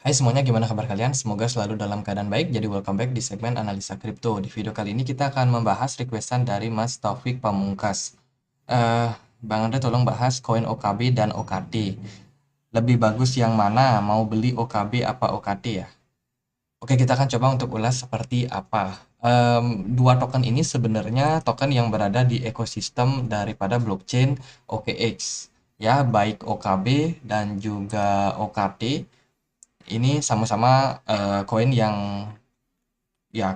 Hai semuanya, gimana kabar kalian? Semoga selalu dalam keadaan baik. Jadi welcome back di segmen analisa kripto. Di video kali ini kita akan membahas requestan dari Mas Taufik Pamungkas. Eh, Bang Andre tolong bahas koin OKB dan OKT. Lebih bagus yang mana? Mau beli OKB apa OKT ya? Oke, kita akan coba untuk ulas seperti apa. Dua token ini sebenarnya token yang berada di ekosistem daripada blockchain OKX. Ya, baik OKB dan juga OKT ini sama-sama koin yang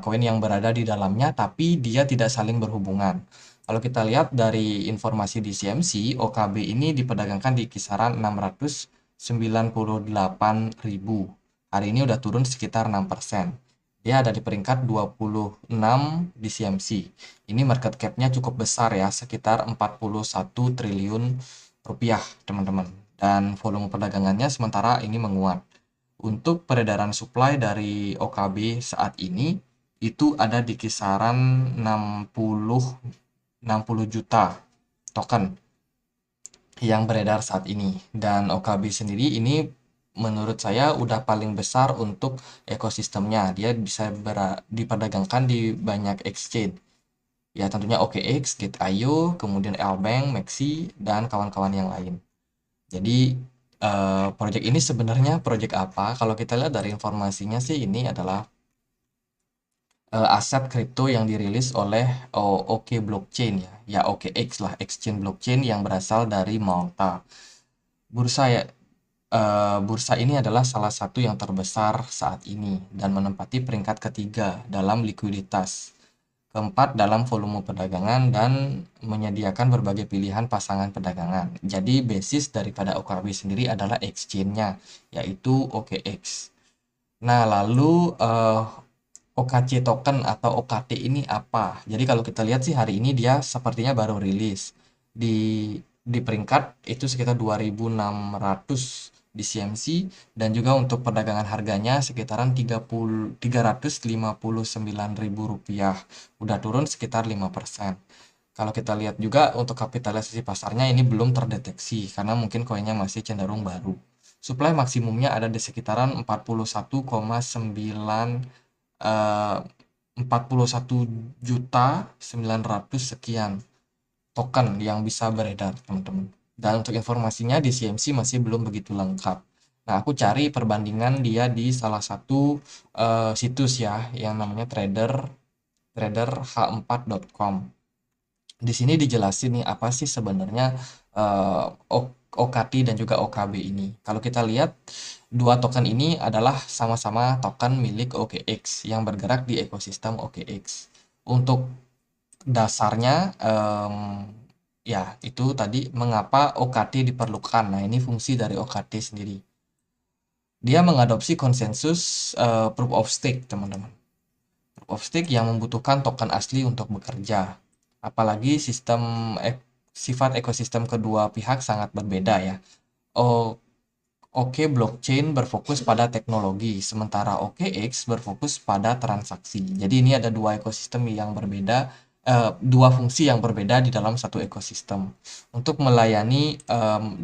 koin yang berada di dalamnya tapi dia tidak saling berhubungan. Kalau kita lihat dari informasi di CMC, OKB ini diperdagangkan di kisaran 698.000. Hari ini udah turun sekitar 6%. Dia ada di peringkat 26 di CMC. Ini market cap-nya cukup besar ya, sekitar 41 triliun rupiah, teman-teman. Dan volume perdagangannya sementara ini menguat. Untuk peredaran supply dari OKB saat ini itu ada di kisaran 60 juta token yang beredar saat ini. Dan OKB sendiri ini menurut saya udah paling besar untuk ekosistemnya. Dia bisa diperdagangkan di banyak exchange. Ya tentunya OKX, Gate.io, kemudian Lbank, Maxi, dan kawan-kawan yang lain. Jadi proyek ini sebenarnya proyek apa? Kalau kita lihat dari informasinya sih ini adalah aset kripto yang dirilis oleh OK Blockchain ya, ya OKX lah, exchange blockchain yang berasal dari Malta. Bursa ya, bursa ini adalah salah satu yang terbesar saat ini dan menempati peringkat ketiga dalam likuiditas, keempat dalam volume perdagangan, dan menyediakan berbagai pilihan pasangan perdagangan. Jadi basis daripada OKB sendiri adalah exchange-nya, yaitu OKX. Nah, lalu OKC token atau OKT ini apa? Jadi kalau kita lihat sih hari ini dia sepertinya baru rilis. Di peringkat itu sekitar 2.600 di CMC, dan juga untuk perdagangan harganya sekitaran 359.000 rupiah. Udah turun sekitar 5%. Kalau kita lihat juga untuk kapitalisasi pasarnya ini belum terdeteksi karena mungkin koinnya masih cenderung baru. Supply maksimumnya ada di sekitaran 41,9 41.900.000 sekian token yang bisa beredar, teman-teman. Dan untuk informasinya di CMC masih belum begitu lengkap. Nah, aku cari perbandingan dia di salah satu situs ya yang namanya traderh4.com. Di sini dijelasin nih apa sih sebenarnya eh, OKT dan juga OKB ini. Kalau kita lihat dua token ini adalah sama-sama token milik OKX yang bergerak di ekosistem OKX. Untuk dasarnya ya itu tadi mengapa OKT diperlukan. Nah, ini fungsi dari OKT sendiri. Dia mengadopsi konsensus proof of stake, teman-teman. Proof of stake yang membutuhkan token asli untuk bekerja. Apalagi sifat ekosistem kedua pihak sangat berbeda ya. Oke blockchain berfokus pada teknologi, sementara OKX berfokus pada transaksi. Jadi ini ada dua ekosistem yang berbeda, dua fungsi yang berbeda di dalam satu ekosistem. Untuk melayani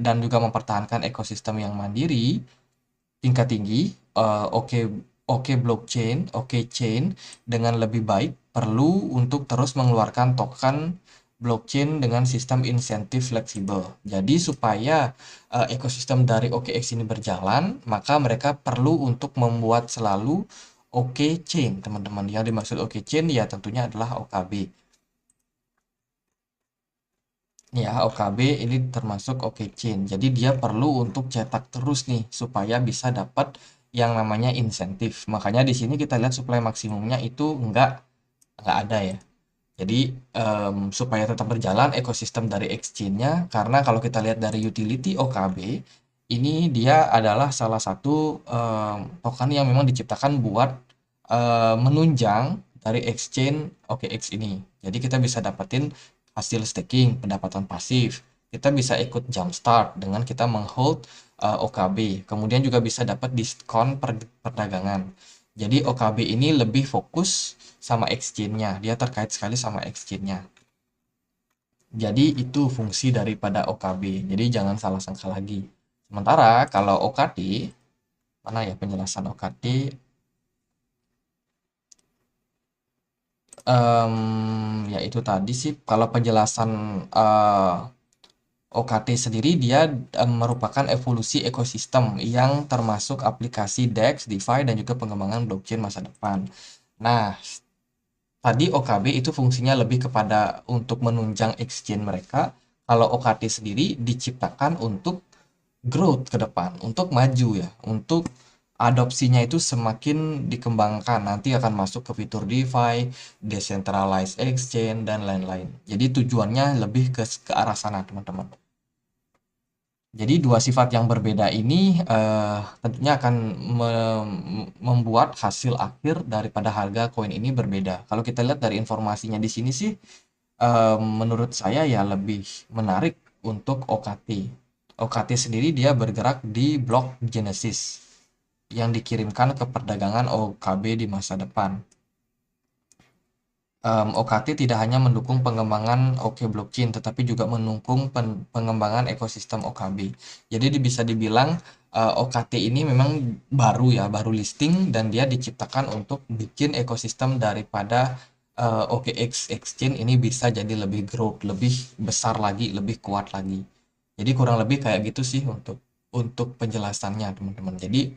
dan juga mempertahankan ekosistem yang mandiri tingkat tinggi, Oke blockchain, Oke chain dengan lebih baik perlu untuk terus mengeluarkan token blockchain dengan sistem insentif fleksibel. Jadi supaya ekosistem dari OKX ini berjalan, maka mereka perlu untuk membuat selalu Oke chain, teman-teman. Yang dimaksud Oke chain ya tentunya adalah OKB. Ya, OKB ini termasuk Oke chain. Jadi dia perlu untuk cetak terus nih supaya bisa dapat yang namanya insentif. Makanya di sini kita lihat supply maksimumnya itu nggak ada ya. Jadi supaya tetap berjalan ekosistem dari exchange-nya, karena kalau kita lihat dari utility OKB, ini dia adalah salah satu token yang memang diciptakan buat menunjang dari exchange OKX ini. Jadi kita bisa dapetin hasil staking, pendapatan pasif. Kita bisa ikut jumpstart dengan kita menghold OKB. Kemudian juga bisa dapat diskon perdagangan. Jadi OKB ini lebih fokus sama exchange-nya. Dia terkait sekali sama exchange-nya. Jadi itu fungsi daripada OKB. Jadi jangan salah sangka lagi. Sementara kalau OKT Mana ya penjelasan OKT? Ya itu tadi sih, kalau penjelasan OKT sendiri dia merupakan evolusi ekosistem yang termasuk aplikasi DEX, DeFi, dan juga pengembangan blockchain masa depan. Nah, tadi OKB itu fungsinya lebih kepada untuk menunjang exchange mereka. Kalau OKT sendiri diciptakan untuk growth ke depan, untuk maju ya, untuk adopsinya itu semakin dikembangkan, nanti akan masuk ke fitur DeFi, decentralized exchange, dan lain-lain. Jadi tujuannya lebih ke arah sana, teman-teman. Jadi dua sifat yang berbeda ini tentunya akan membuat hasil akhir daripada harga koin ini berbeda. Kalau kita lihat dari informasinya di sini sih, menurut saya ya lebih menarik untuk OKT. OKT sendiri dia bergerak di blok Genesis yang dikirimkan ke perdagangan OKB di masa depan. OKT tidak hanya mendukung pengembangan OK Blockchain, tetapi juga mendukung pengembangan ekosistem OKB. Jadi bisa dibilang OKT ini memang baru ya, baru listing dan dia diciptakan untuk bikin ekosistem daripada OKX Exchange ini bisa jadi lebih growth, lebih besar lagi, lebih kuat lagi. Jadi kurang lebih kayak gitu sih untuk penjelasannya, teman-teman. Jadi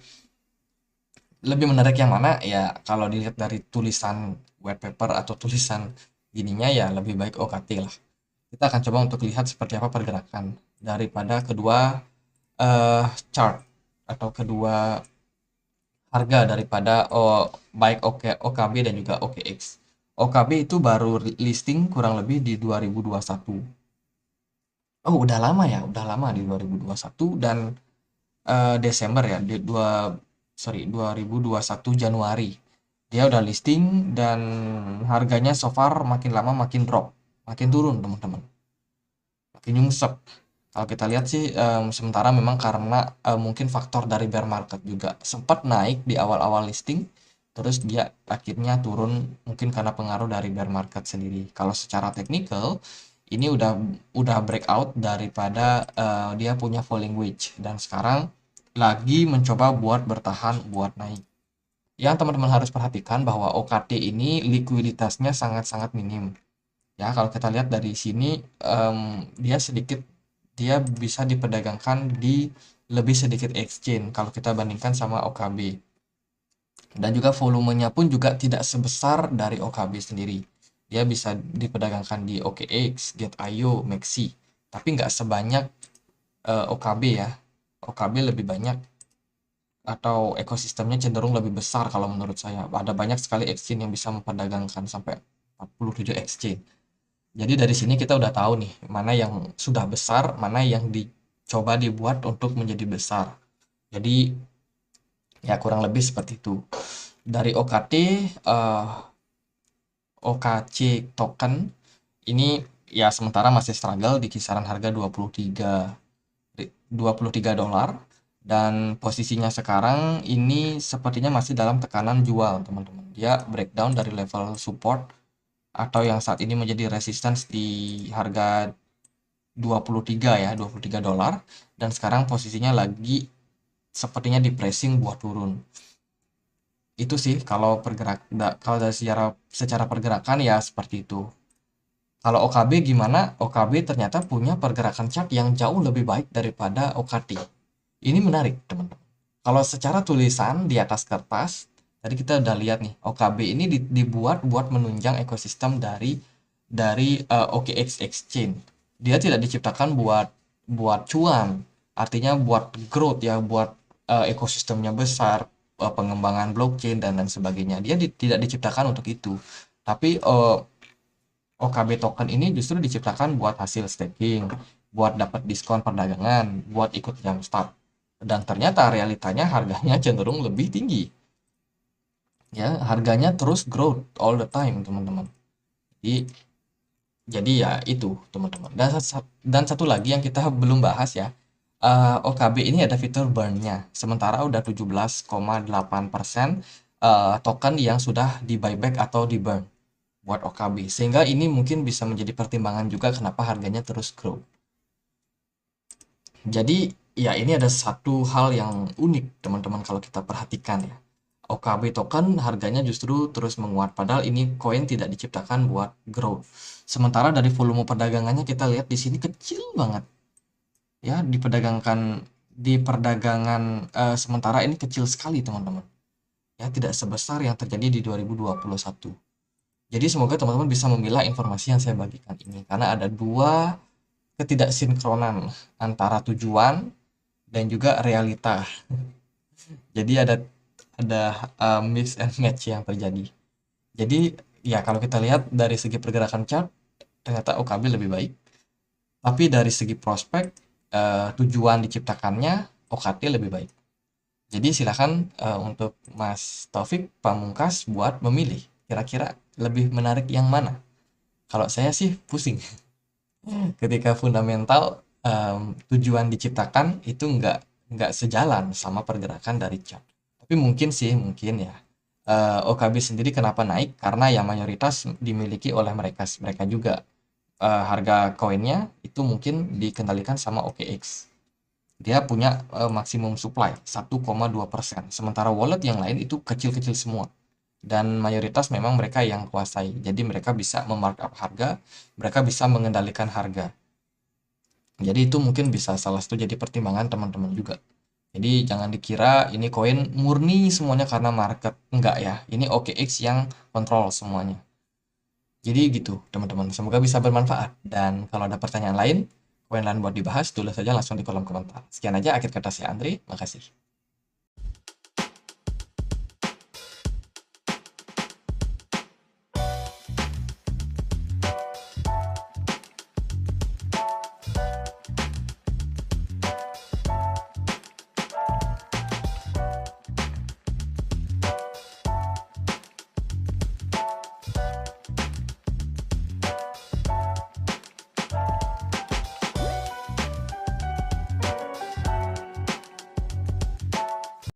lebih menarik yang mana ya, kalau dilihat dari tulisan white paper atau tulisan gininya ya lebih baik OKT lah. Kita akan coba untuk lihat seperti apa pergerakan daripada kedua eh, chart atau kedua harga daripada baik OKB dan juga OKX. OKB itu baru listing kurang lebih di 2021. Oh, udah lama ya, udah lama di 2021 dan Desember ya, 2021 Januari. Dia udah listing dan harganya so far makin lama makin drop, makin turun, teman-teman. Makin nyungsep. Kalau kita lihat sih sementara memang karena mungkin faktor dari bear market juga sempat naik di awal-awal listing, terus dia akhirnya turun mungkin karena pengaruh dari bear market sendiri. Kalau secara technical ini udah breakout daripada dia punya falling wedge dan sekarang lagi mencoba buat bertahan buat naik. Yang teman-teman harus perhatikan bahwa OKT ini likuiditasnya sangat-sangat minim. Ya, kalau kita lihat dari sini, dia bisa diperdagangkan di lebih sedikit exchange kalau kita bandingkan sama OKB. Dan juga volumenya pun juga tidak sebesar dari OKB sendiri. Dia bisa diperdagangkan di OKX, Get.io, Maxi, tapi nggak sebanyak OKB ya. OKB lebih banyak atau ekosistemnya cenderung lebih besar kalau menurut saya. Ada banyak sekali exchange yang bisa memperdagangkan sampai 47 exchange. Jadi dari sini kita udah tahu nih, mana yang sudah besar, mana yang dicoba dibuat untuk menjadi besar. Jadi ya kurang lebih seperti itu. Dari OKT, OKC token ini ya sementara masih struggle di kisaran harga 23 dolar dan posisinya sekarang ini sepertinya masih dalam tekanan jual, teman-teman. Dia breakdown dari level support atau yang saat ini menjadi resistance di harga 23 ya, 23 dolar dan sekarang posisinya lagi sepertinya di pressing buat turun. Itu sih kalau kalau dari secara pergerakan ya seperti itu. Kalau OKB gimana? OKB ternyata punya pergerakan chart yang jauh lebih baik daripada OKT. Ini menarik, teman-teman. Kalau secara tulisan di atas kertas, tadi kita udah lihat nih, OKB ini dibuat buat menunjang ekosistem dari OKX Exchange. Dia tidak diciptakan buat buat cuan, artinya buat growth ya, buat ekosistemnya besar, pengembangan blockchain dan lain sebagainya. Dia tidak diciptakan untuk itu. Tapi OKB token ini justru diciptakan buat hasil staking, buat dapat diskon perdagangan, buat ikut jumpstart. Dan ternyata realitanya harganya cenderung lebih tinggi. Ya, harganya terus growth all the time, teman-teman. Jadi ya itu, teman-teman. Dan satu lagi yang kita belum bahas ya. OKB ini ada fitur burn-nya. Sementara udah 17,8% token yang sudah di buyback atau di burn buat OKB. Sehingga ini mungkin bisa menjadi pertimbangan juga kenapa harganya terus grow. Jadi Ya, ini ada satu hal yang unik teman-teman kalau kita perhatikan ya. OKB token harganya justru terus menguat padahal ini koin tidak diciptakan buat growth. Sementara dari volume perdagangannya kita lihat di sini kecil banget ya, di perdagangan sementara ini kecil sekali teman-teman. Ya, tidak sebesar yang terjadi di 2021. Jadi semoga teman-teman bisa memilah informasi yang saya bagikan ini karena ada dua ketidaksinkronan antara tujuan dan juga realita. Jadi ada mix and match yang terjadi. Jadi ya kalau kita lihat dari segi pergerakan chart ternyata OKB lebih baik, tapi dari segi prospek tujuan diciptakannya OKT lebih baik. Jadi silakan untuk Mas Taufik Pamungkas buat memilih kira-kira lebih menarik yang mana. Kalau saya sih pusing ketika fundamental tujuan diciptakan itu nggak sejalan sama pergerakan dari chart. Tapi mungkin sih mungkin ya OKB sendiri kenapa naik karena yang mayoritas dimiliki oleh mereka juga. Harga koinnya itu mungkin dikendalikan sama OKX. Dia punya maksimum supply 1,2%. Sementara wallet yang lain itu kecil-kecil semua. Dan mayoritas memang mereka yang kuasai. Jadi mereka bisa memarkup harga, mereka bisa mengendalikan harga. Jadi itu mungkin bisa salah satu jadi pertimbangan teman-teman juga. Jadi jangan dikira ini koin murni semuanya karena market. Enggak ya, ini OKX yang kontrol semuanya. Jadi gitu teman-teman, semoga bisa bermanfaat. Dan kalau ada pertanyaan lain, koin lain buat dibahas, tulis saja langsung di kolom komentar. Sekian aja akhir kata saya Andri, makasih.